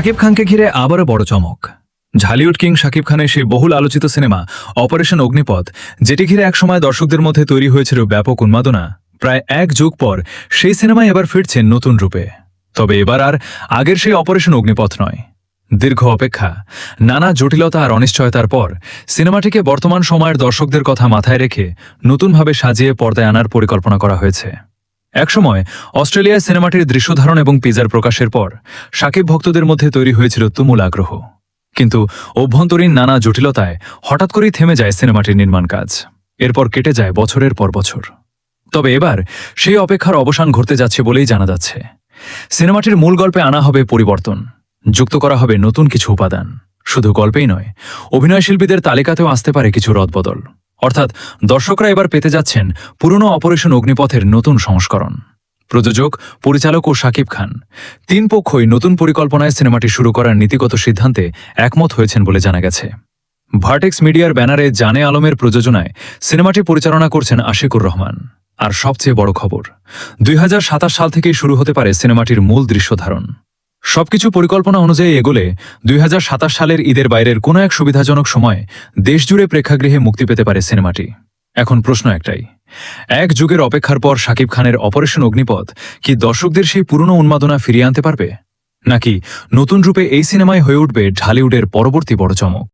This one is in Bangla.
শাকিব খানকে ঘিরে আবারও বড় চমক। ঢালিউড কিং শাকিব খানের সেই বহুল আলোচিত সিনেমা অপারেশন অগ্নিপথ, যেটি ঘিরে একসময় দর্শকদের মধ্যে তৈরি হয়েছিল ব্যাপক উন্মাদনা, প্রায় এক যুগ পর সেই সিনেমায় এবার ফিরছে নতুন রূপে। তবে এবার আর আগের সেই অপারেশন অগ্নিপথ নয়। দীর্ঘ অপেক্ষা, নানা জটিলতা আর অনিশ্চয়তার পর সিনেমাটিকে বর্তমান সময়ের দর্শকদের কথা মাথায় রেখে নতুনভাবে সাজিয়ে পর্দায় আনার পরিকল্পনা করা হয়েছে। একসময় অস্ট্রেলিয়ায় সিনেমাটির দৃশ্যধারণ এবং টিজার প্রকাশের পর শাকিব ভক্তদের মধ্যে তৈরি হয়েছিল তুমুল আগ্রহ। কিন্তু অভ্যন্তরীণ নানা জটিলতায় হঠাৎ করেই থেমে যায় সিনেমাটির নির্মাণ কাজ। এরপর কেটে যায় বছরের পর বছর। তবে এবার সেই অপেক্ষার অবসান ঘটতে যাচ্ছে বলেই জানা যাচ্ছে। সিনেমাটির মূল গল্পে আনা হবে পরিবর্তন, যুক্ত করা হবে নতুন কিছু উপাদান। শুধু গল্পেই নয়, অভিনয়শিল্পীদের তালিকাতেও আসতে পারে কিছু রদবদল। অর্থাৎ দর্শকরা এবার পেতে যাচ্ছেন পুরনো অপারেশন অগ্নিপথের নতুন সংস্করণ। প্রযোজক, পরিচালক ও শাকিব খান তিন পক্ষই নতুন পরিকল্পনায় সিনেমাটি শুরু করার নীতিগত সিদ্ধান্তে একমত হয়েছেন বলে জানা গেছে। ভার্টেক্স মিডিয়ার ব্যানারে জানে আলমের প্রযোজনায় সিনেমাটি পরিচালনা করছেন আশিকুর রহমান। আর সবচেয়ে বড় খবর, 2027 সাল থেকেই শুরু হতে পারে সিনেমাটির মূল দৃশ্যধারণ। সবকিছু পরিকল্পনা অনুযায়ী এগোলে 2027 সালের ঈদের বাইরের কোনো এক সুবিধাজনক সময়ে দেশজুড়ে প্রেক্ষাগৃহে মুক্তি পেতে পারে সিনেমাটি। এখন প্রশ্ন একটাই, এক যুগের অপেক্ষার পর শাকিব খানের অপারেশন অগ্নিপথ কি দর্শকদের সেই পুরনো উন্মাদনা ফিরিয়ে আনতে পারবে, নাকি নতুন রূপে এই সিনেমায় হয়ে উঠবে ঢালিউডের পরবর্তী বড় চমক?